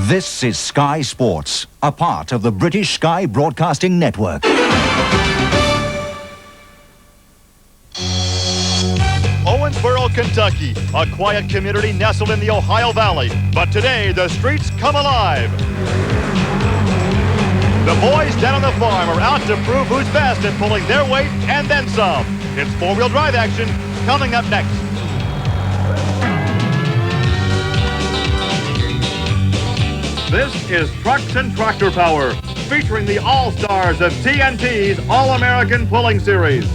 This is Sky Sports, a part of the British Sky Broadcasting Network. Owensboro, Kentucky, a quiet community nestled in the Ohio Valley. But today, the streets come alive. The boys down on the farm are out to prove who's best at pulling their weight and then some. It's four-wheel drive action coming up next. This is Trucks and Tractor Power, featuring the all-stars of TNT's All-American Pulling Series.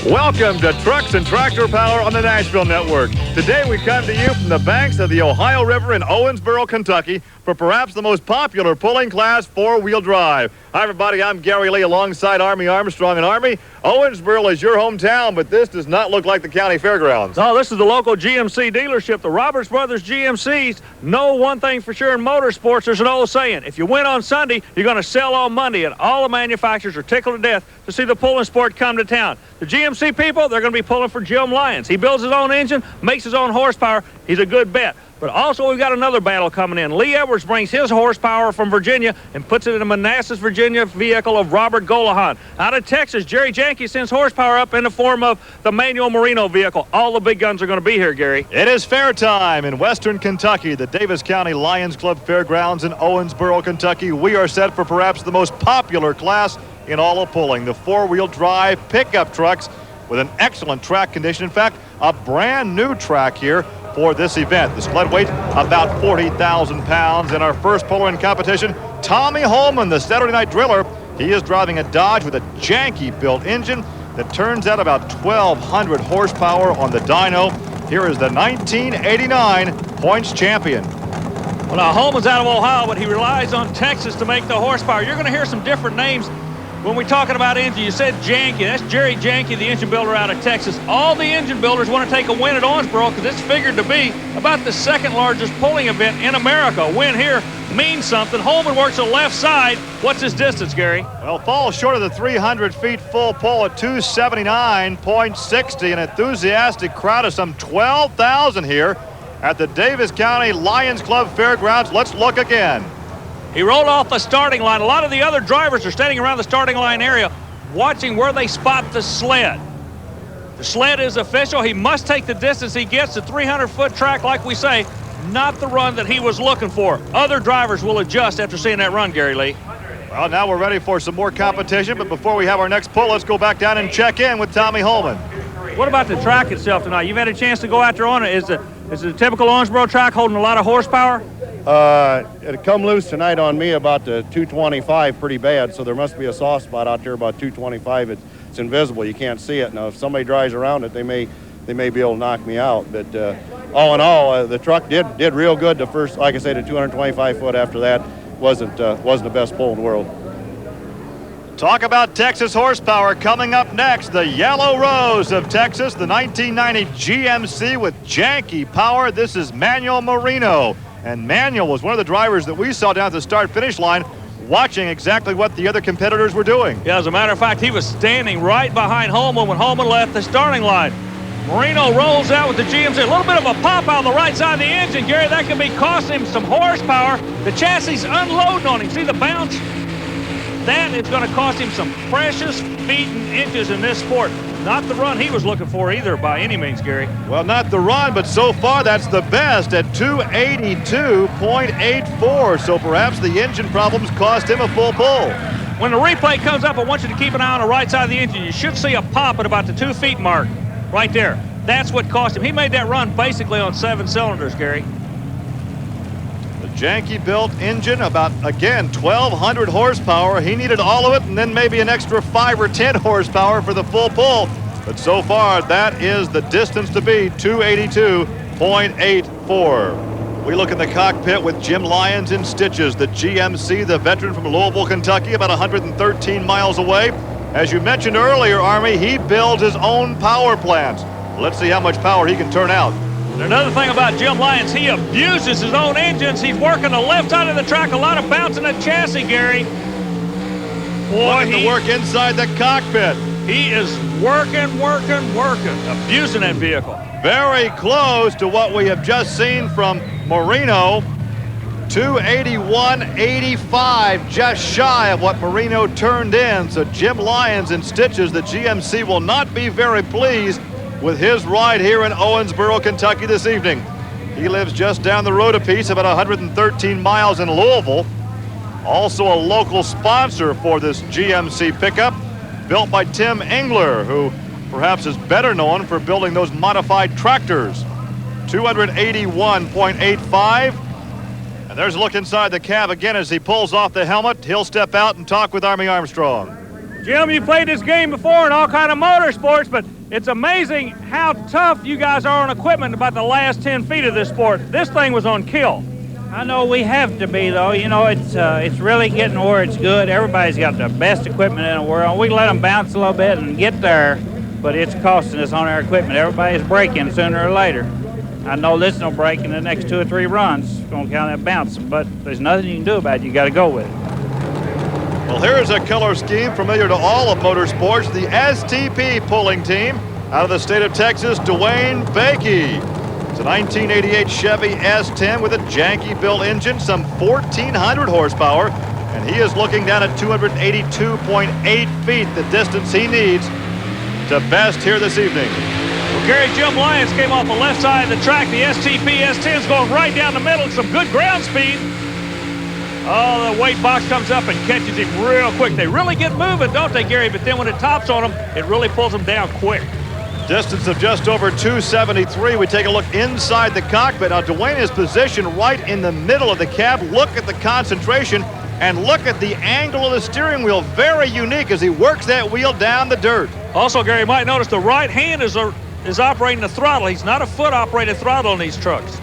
Welcome to Trucks and Tractor Power on the Nashville Network. Today we come to you from the banks of the Ohio River in Owensboro, Kentucky, for perhaps the most popular pulling class, four-wheel drive. Hi, everybody. I'm Gary Lee alongside Army Armstrong. And Army, Owensboro is your hometown, but this does not look like the county fairgrounds. No, this is the local GMC dealership, the Roberts Brothers GMCs. Know one thing for sure in motorsports, there's an old saying, if you win on Sunday, you're going to sell on Monday, and all the manufacturers are tickled to death to see the pulling sport come to town. The GMC people, they're going to be pulling for Jim Lyons. He builds his own engine, makes his own horsepower. He's a good bet. But also, we've got another battle coming in. Lee Edwards brings his horsepower from Virginia and puts it in a Manassas, Virginia vehicle of Robert Gollahon. Out of Texas, Jerry Janke sends horsepower up in the form of the Manuel Moreno vehicle. All the big guns are going to be here, Gary. It is fair time in Western Kentucky, the Davis County Lions Club Fairgrounds in Owensboro, Kentucky. We are set for perhaps the most popular class in all of pulling, the four-wheel drive pickup trucks with an excellent track condition. In fact, a brand new track here for this event. The sled weight about 40,000 pounds. And our first puller in competition, Tommy Holman, the Saturday Night Driller. He is driving a Dodge with a Janke built engine that turns out about 1,200 horsepower on the dyno. Here is the 1989 points champion. Well, now Holman's out of Ohio, but he relies on Texas to make the horsepower. You're going to hear some different names when we're talking about engine. You said Janke. That's Jerry Janke, the engine builder out of Texas. All the engine builders want to take a win at Owensboro because it's figured to be about the second largest pulling event in America. A win here means something. Holman works the left side. What's his distance, Gary? Well, falls short of the 300 feet full pull at 279.60. An enthusiastic crowd of some 12,000 here at the Davis County Lions Club Fairgrounds. Let's look again. He rolled off the starting line. A lot of the other drivers are standing around the starting line area watching where they spot the sled. The sled is official. He must take the distance he gets, the 300-foot track, like we say, not the run that he was looking for. Other drivers will adjust after seeing that run, Gary Lee. Well, now we're ready for some more competition, but before we have our next pull, let's go back down and check in with Tommy Holman. What about the track itself tonight? You've had a chance to go out there on it. Is it a typical Owensboro track holding a lot of horsepower? It come loose tonight on me about the 225 pretty bad, so there must be a soft spot out there about 225. It's invisible. You can't see it. Now, if somebody drives around it, they may be able to knock me out. But all in all, the truck did real good. The first, like I say, the 225 foot after that wasn't the best pull in the world. Talk about Texas horsepower coming up next. The Yellow Rose of Texas, the 1990 GMC with Janke power. This is Manuel Moreno. And Manuel was one of the drivers that we saw down at the start-finish line watching exactly what the other competitors were doing. Yeah, as a matter of fact, he was standing right behind Holman when Holman left the starting line. Moreno rolls out with the GMC. A little bit of a pop out on the right side of the engine, Gary. That could be costing him some horsepower. The chassis unloading on him. See the bounce? That is going to cost him some precious feet and inches in this sport. Not the run he was looking for either by any means, Gary. Well, not the run, but so far that's the best at 282.84. So perhaps the engine problems cost him a full pull. When the replay comes up, I want you to keep an eye on the right side of the engine. You should see a pop at about the 2 feet mark right there. That's what cost him. He made that run basically on 7 cylinders, Gary. The Janke built engine, about, again, 1,200 horsepower. He needed all of it and then maybe an extra 5 or 10 horsepower for the full pull. But so far, that is the distance to be, 282.84. We look in the cockpit with Jim Lyons in Stitches, the GMC, the veteran from Louisville, Kentucky, about 113 miles away. As you mentioned earlier, Army, he builds his own power plants. Let's see how much power he can turn out. And another thing about Jim Lyons, he abuses his own engines. He's working the left side of the track, a lot of bouncing the chassis, Gary. Boy, he work inside the cockpit. He is working, abusing that vehicle. Very close to what we have just seen from Moreno. 281.85, just shy of what Moreno turned in. So Jim Lyons and Stitches, the GMC, will not be very pleased with his ride here in Owensboro, Kentucky this evening. He lives just down the road a piece, about 113 miles in Louisville. Also a local sponsor for this GMC pickup, built by Tim Engler, who perhaps is better known for building those modified tractors. 281.85. And there's a look inside the cab again as he pulls off the helmet. He'll step out and talk with Army Armstrong. Jim, you played this game before in all kind of motorsports, but it's amazing how tough you guys are on equipment about the last 10 feet of this sport. This thing was on kill. I know we have to be, though. You know, it's really getting where it's good. Everybody's got the best equipment in the world. We let them bounce a little bit and get there, but it's costing us on our equipment. Everybody's braking sooner or later. I know this will break in the next 2 or 3 runs. It's going to count that bounce, but there's nothing you can do about it. You got to go with it. Well, here's a color scheme familiar to all of motorsports. The STP pulling team out of the state of Texas, Dewayne Baetage. It's a 1988 Chevy S10 with a janky-built engine, some 1,400 horsepower, and he is looking down at 282.8 feet, the distance he needs to best here this evening. Well, Gary, Jim Lyons came off the left side of the track. The STP S10's going right down the middle. Some good ground speed. Oh, the weight box comes up and catches him real quick. They really get moving, don't they, Gary? But then when it tops on them, it really pulls them down quick. Distance of just over 273. We take a look inside the cockpit. Now, Dewayne is positioned right in the middle of the cab. Look at the concentration and look at the angle of the steering wheel. Very unique as he works that wheel down the dirt. Also, Gary, you might notice the right hand is operating the throttle. He's not a foot-operated throttle in these trucks.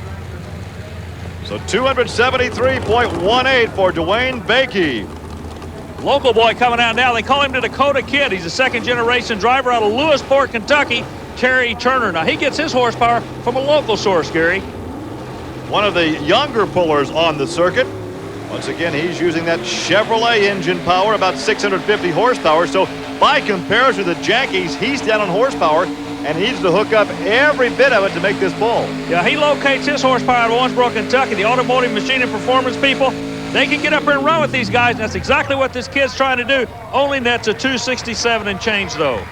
So 273.18 for Dewayne Baetage. Local boy coming out now. They call him the Dakota Kid. He's a second-generation driver out of Lewisport, Kentucky, Terry Turner. Now, he gets his horsepower from a local source, Gary. One of the younger pullers on the circuit. Once again, he's using that Chevrolet engine power, about 650 horsepower. So by comparison to the Yankees, he's down on horsepower and needs to hook up every bit of it to make this pull. Yeah, he locates his horsepower out of Owensboro, Kentucky. The automotive machine and performance people, they can get up here and run with these guys. That's exactly what this kid's trying to do. Only nets a 267 and change, though.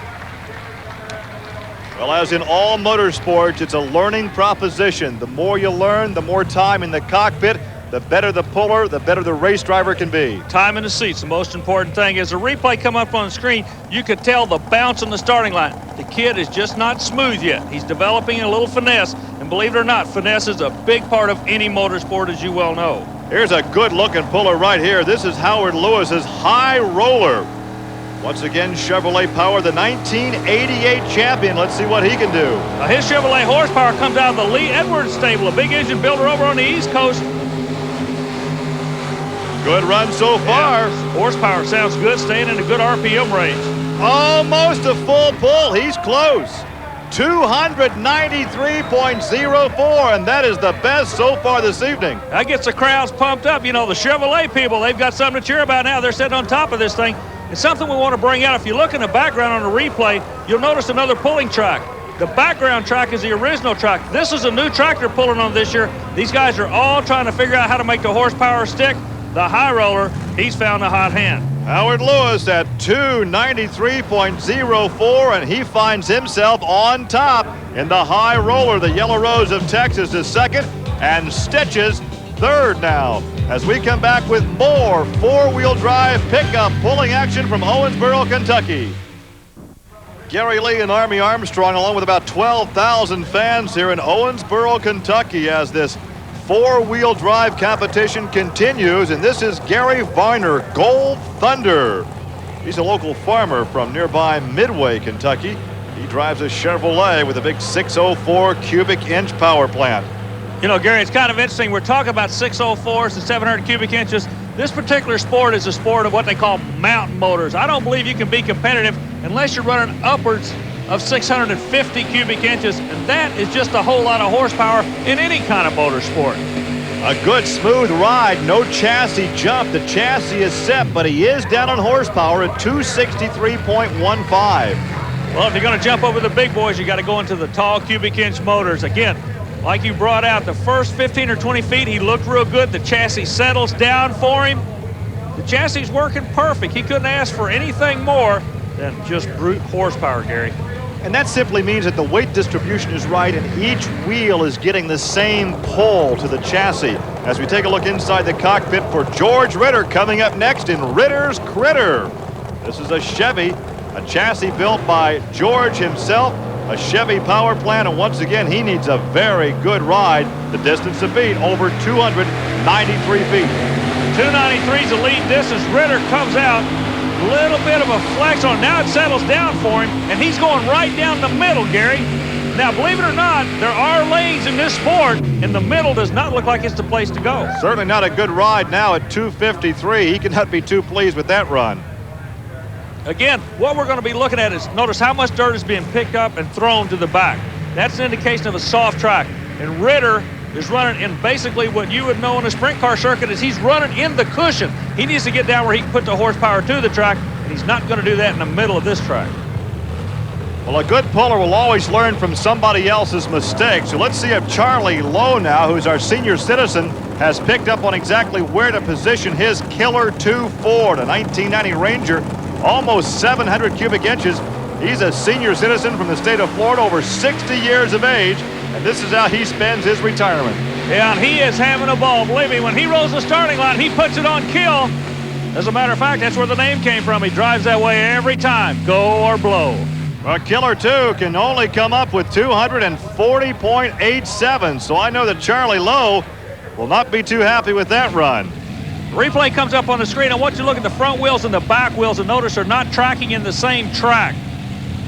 Well, as in all motorsports, it's a learning proposition. The more you learn, the more time in the cockpit, the better the puller, the better the race driver can be. Time in the seats, the most important thing. As the replay come up on the screen, you could tell the bounce on the starting line. The kid is just not smooth yet. He's developing a little finesse, and believe it or not, finesse is a big part of any motorsport, as you well know. Here's a good-looking puller right here. This is Howard Lewis's High Roller. Once again, Chevrolet power, the 1988 champion. Let's see what he can do. Now, his Chevrolet horsepower comes out of the Lee Edwards stable, a big engine builder over on the East Coast. Good run so far. Yeah, horsepower sounds good, staying in a good RPM range. Almost a full pull. He's close. 293.04, and that is the best so far this evening. That gets the crowds pumped up. You know, the Chevrolet people, they've got something to cheer about now. They're sitting on top of this thing. It's something we want to bring out. If you look in the background on the replay, you'll notice another pulling track. The background track is the original track. This is a new track they're pulling on this year. These guys are all trying to figure out how to make the horsepower stick. The High Roller, he's found a hot hand. Howard Lewis at 293.04, and he finds himself on top in the High Roller. The Yellow Rose of Texas is second, and Stitches third now. As we come back with more four-wheel drive pickup pulling action from Owensboro, Kentucky. Gary Lee and Army Armstrong, along with about 12,000 fans here in Owensboro, Kentucky, as this four-wheel drive competition continues, and this is Gary Varner, Gold Thunder. He's a local farmer from nearby Midway, Kentucky. He drives a Chevrolet with a big 604 cubic inch power plant. You know, Gary, it's kind of interesting. We're talking about 604s and 700 cubic inches. This particular sport is a sport of what they call mountain motors. I don't believe you can be competitive unless you're running upwards of 650 cubic inches, and that is just a whole lot of horsepower in any kind of motorsport. A good smooth ride, no chassis jump. The chassis is set, but he is down on horsepower at 263.15. Well, if you're going to jump over the big boys, you got to go into the tall cubic inch motors. Again, like you brought out, the first 15 or 20 feet, he looked real good. The chassis settles down for him. The chassis is working perfect. He couldn't ask for anything more than just brute horsepower, Gary. And that simply means that the weight distribution is right and each wheel is getting the same pull to the chassis. As we take a look inside the cockpit for George Ritter coming up next in Ritter's Critter. This is a Chevy, a chassis built by George himself, a Chevy power plant, and once again he needs a very good ride. The distance to beat, over 293 feet. 293 is the lead distance. Ritter comes out. Little bit of a flex on. Now it settles down for him, and he's going right down the middle, Gary. Now, believe it or not, there are lanes in this sport, and the middle does not look like it's the place to go. Certainly not a good ride now at 253. He cannot be too pleased with that run. Again, what we're going to be looking at is, notice how much dirt is being picked up and thrown to the back. That's an indication of a soft track. And Ritter is running in basically what you would know in a sprint car circuit is he's running in the cushion. He needs to get down where he can put the horsepower to the track, and he's not going to do that in the middle of this track. Well, a good puller will always learn from somebody else's mistakes. So let's see if Charlie Lowe now, who's our senior citizen, has picked up on exactly where to position his Killer 2 Ford, a 1990 Ranger, almost 700 cubic inches. He's a senior citizen from the state of Florida, over 60 years of age. And this is how he spends his retirement. Yeah, and he is having a ball. Believe me, when he rolls the starting line, he puts it on kill. As a matter of fact, that's where the name came from. He drives that way every time, go or blow. Well, Killer 2 can only come up with 240.87, so I know that Charlie Lowe will not be too happy with that run. The replay comes up on the screen. I want you to look at the front wheels and the back wheels and notice they're not tracking in the same track.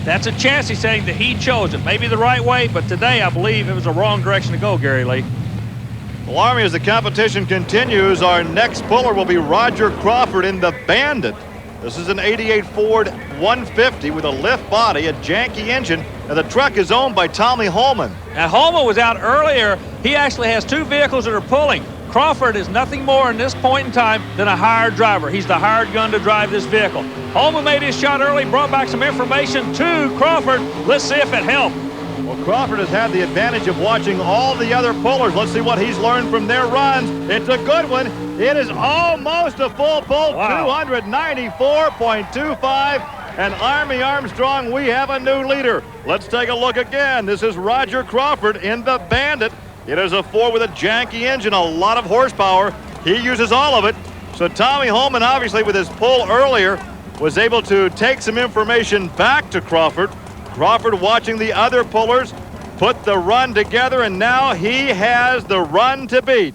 That's a chassis saying that he chose it. Maybe the right way, but today I believe it was the wrong direction to go, Gary Lee. Well, Army, as the competition continues, our next puller will be Roger Crawford in the Bandit. This is an 88 Ford 150 with a lift body, a janky engine, and the truck is owned by Tommy Holman. Now, Holman was out earlier. He actually has two vehicles that are pulling. Crawford is nothing more in this point in time than a hired driver. He's the hired gun to drive this vehicle. Holman made his shot early, brought back some information to Crawford. Let's see if it helped. Well, Crawford has had the advantage of watching all the other pullers. Let's see what he's learned from their runs. It's a good one. It is almost a full pull, wow. 294.25. And Army Armstrong, we have a new leader. Let's take a look again. This is Roger Crawford in the Bandit. It is a Ford with a janky engine, a lot of horsepower. He uses all of it. So Tommy Holman, obviously with his pull earlier, was able to take some information back to Crawford. Crawford watching the other pullers put the run together, and now he has the run to beat.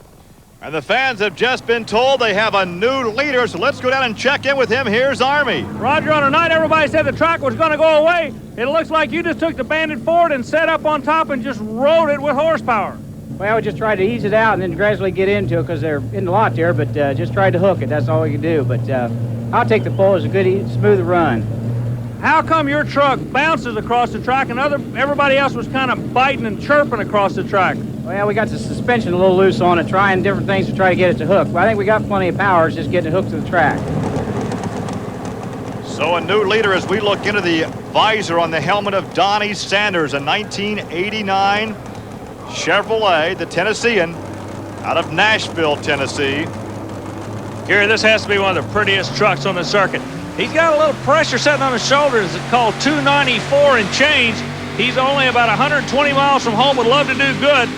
And the fans have just been told they have a new leader, so let's go down and check in with him. Here's Army. Roger, on tonight, everybody said the track was going to go away. It looks like you just took the Bandit Ford and set up on top and just rode it with horsepower. Well, we just tried to ease it out and then gradually get into it because they're in the lot there, but just tried to hook it. That's all we could do. But I'll take the pull. It's a good, smooth run. How come your truck bounces across the track and everybody else was kind of biting and chirping across the track? Well, we got the suspension a little loose on it, trying different things to try to get it to hook. But I think we got plenty of power. It's just getting it hooked to the track. So a new leader as we look into the visor on the helmet of Donnie Sanders, a 1989 Chevrolet, the Tennessean, out of Nashville, Tennessee. Gary, this has to be one of the prettiest trucks on the circuit. He's got a little pressure sitting on his shoulders. It's called 294 and change. He's only about 120 miles from home. Would love to do good.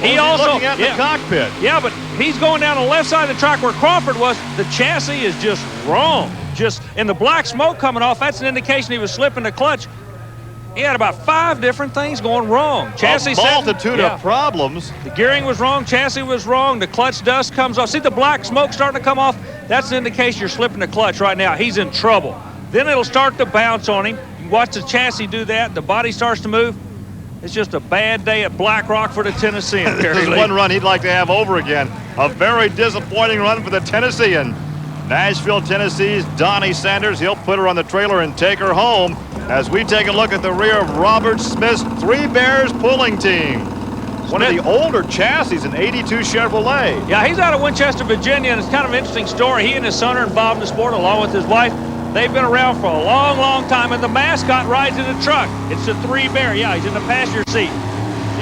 He also looking at the cockpit. Yeah, but he's going down the left side of the track where Crawford was. The chassis is just wrong. And the black smoke coming off, that's an indication he was slipping the clutch. He had about 5 different things going wrong. Chassis, a multitude of problems. The gearing was wrong, chassis was wrong, the clutch dust comes off. See the black smoke starting to come off? That's an indication you're slipping the clutch right now. He's in trouble. Then it'll start to bounce on him. You watch the chassis do that, the body starts to move. It's just a bad day at Black Rock for the Tennessean. This is one run he'd like to have over again. A very disappointing run for the Tennessean. Nashville, Tennessee's Donnie Sanders. He'll put her on the trailer and take her home as we take a look at the rear of Robert Smith's Three Bears pulling team. One of the older chassis, an 82 Chevrolet. Yeah, he's out of Winchester, Virginia, and it's kind of an interesting story. He and his son are involved in the sport along with his wife. They've been around for a long, long time, and the mascot rides in a truck. It's a 3-bear. Yeah, he's in the passenger seat.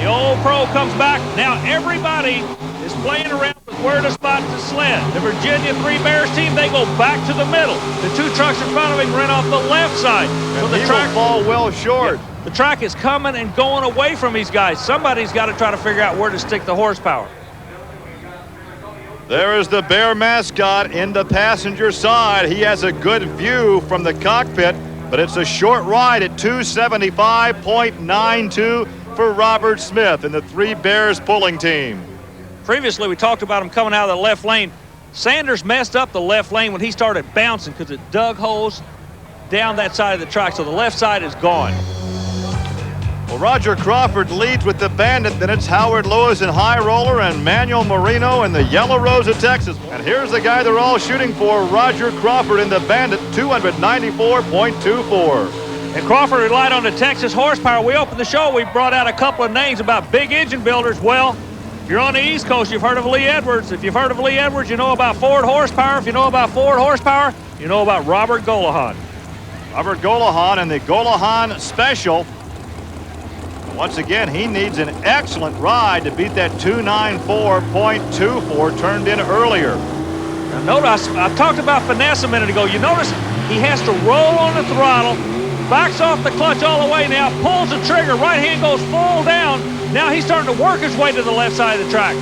The old pro comes back. Now everybody is playing around with where to spot the sled. The Virginia 3-Bears team, they go back to the middle. The 2 trucks in front of him run off the left side. So the track will fall well short. Yeah, the track is coming and going away from these guys. Somebody's got to try to figure out where to stick the horsepower. There is the Bear mascot in the passenger side. He has a good view from the cockpit, but it's a short ride at 275.92 for Robert Smith and the 3 Bears pulling team. Previously, we talked about him coming out of the left lane. Sanders messed up the left lane when he started bouncing because it dug holes down that side of the track, so the left side is gone. Well, Roger Crawford leads with the Bandit. Then it's Howard Lewis and High Roller and Manuel Moreno in the Yellow Rose of Texas. And here's the guy they're all shooting for, Roger Crawford in the Bandit, 294.24. And Crawford relied on the Texas horsepower. We opened the show, we brought out a couple of names about big engine builders. Well, if you're on the East Coast, you've heard of Lee Edwards. If you've heard of Lee Edwards, you know about Ford horsepower. If you know about Ford horsepower, you know about Robert Gollahon. Robert Gollahon and the Gollahon Special. Once again, he needs an excellent ride to beat that 294.24 turned in earlier. Now notice, I talked about finesse a minute ago. You notice he has to roll on the throttle, backs off the clutch all the way now, pulls the trigger, right hand goes full down. Now he's starting to work his way to the left side of the track.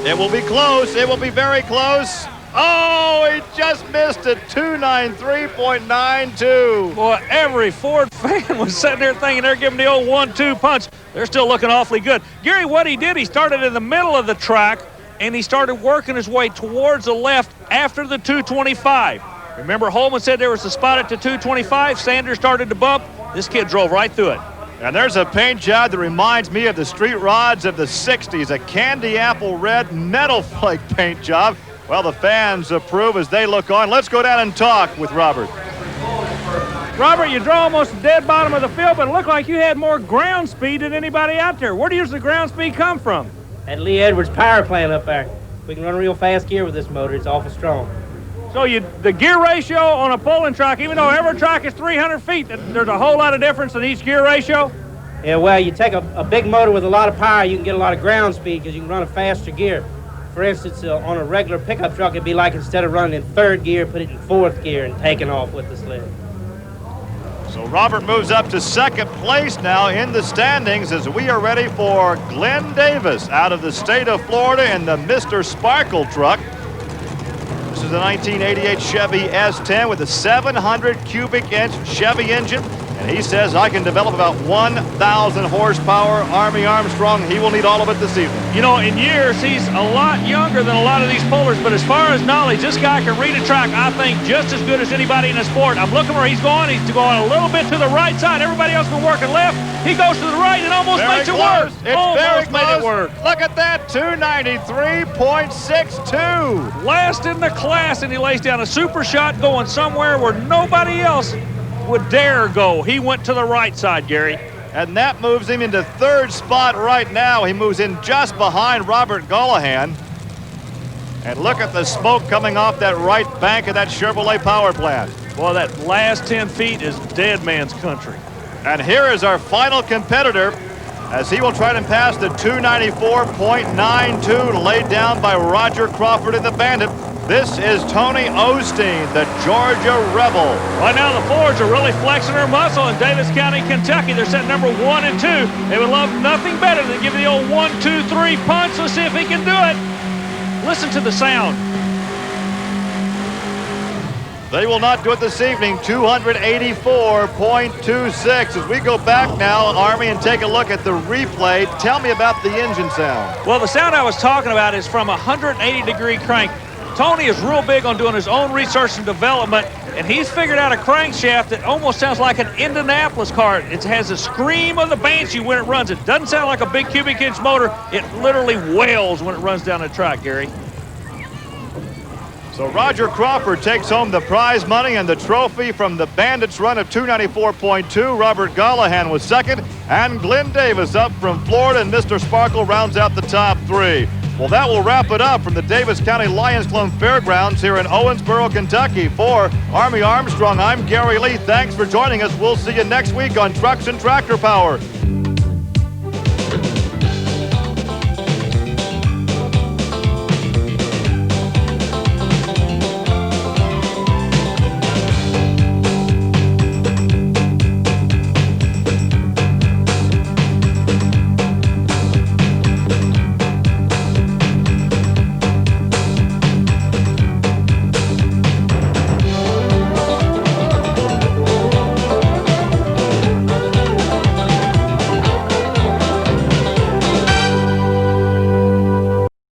It will be close. It will be very close. Oh, he just missed it, 293.92. Boy, every Ford fan was sitting there thinking they're giving the old 1-2 punch. They're still looking awfully good. Gary, what he did, he started in the middle of the track, and he started working his way towards the left after the 225. Remember, Holman said there was a spot at the 225. Sanders started to bump. This kid drove right through it. And there's a paint job that reminds me of the street rods of the 60s, a candy apple red metal flake paint job. Well, the fans approve as they look on. Let's go down and talk with Robert. Robert, you draw almost the dead bottom of the field, but it looked like you had more ground speed than anybody out there. Where does the ground speed come from? At Lee Edwards power plant up there. We can run a real fast gear with this motor. It's awful strong. So the gear ratio on a pulling track, even though every track is 300 feet, there's a whole lot of difference in each gear ratio? Yeah, well, you take a big motor with a lot of power, you can get a lot of ground speed because you can run a faster gear. For instance, on a regular pickup truck, it'd be like instead of running in 3rd gear, put it in 4th gear and taking off with the sled. So Robert moves up to 2nd place now in the standings as we are ready for Glenn Davis out of the state of Florida in the Mr. Sparkle truck. This is a 1988 Chevy S10 with a 700 cubic inch Chevy engine. And he says, I can develop about 1,000 horsepower. Army Armstrong, he will need all of it this evening. You know, in years, he's a lot younger than a lot of these pullers, but as far as knowledge, this guy can read a track, I think, just as good as anybody in the sport. I'm looking where he's going. He's going a little bit to the right side. Everybody else been working left. He goes to the right and almost makes it work. It's almost made it work. Look at that, 293.62. Last in the class, and he lays down a super shot going somewhere where nobody else would dare go. He went to the right side, Gary. And that moves him into 3rd spot right now. He moves in just behind Robert Gollahon. And look at the smoke coming off that right bank of that Chevrolet power plant. Boy, that last 10 feet is dead man's country. And here is our final competitor as he will try to pass the 294.92 laid down by Roger Crawford in the Bandit. This is Tony Osteen, the Georgia Rebel. Right now the Fords are really flexing their muscle in Davis County, Kentucky. They're set number 1 and 2. They would love nothing better than give the old 1, 2, 3 punch. Let's see if he can do it. Listen to the sound. They will not do it this evening, 284.26. As we go back now, Army, and take a look at the replay, tell me about the engine sound. Well, the sound I was talking about is from a 180-degree crank. Tony is real big on doing his own research and development, and he's figured out a crankshaft that almost sounds like an Indianapolis car. It has a scream of the banshee when it runs. It doesn't sound like a big cubic inch motor. It literally wails when it runs down the track, Gary. So Roger Crawford takes home the prize money and the trophy from the Bandits run of 294.2. Robert Gollahon was 2nd, and Glenn Davis up from Florida, and Mr. Sparkle rounds out the top 3. Well, that will wrap it up from the Davis County Lions Club Fairgrounds here in Owensboro, Kentucky. For Army Armstrong, I'm Gary Lee. Thanks for joining us. We'll see you next week on Trucks and Tractor Power.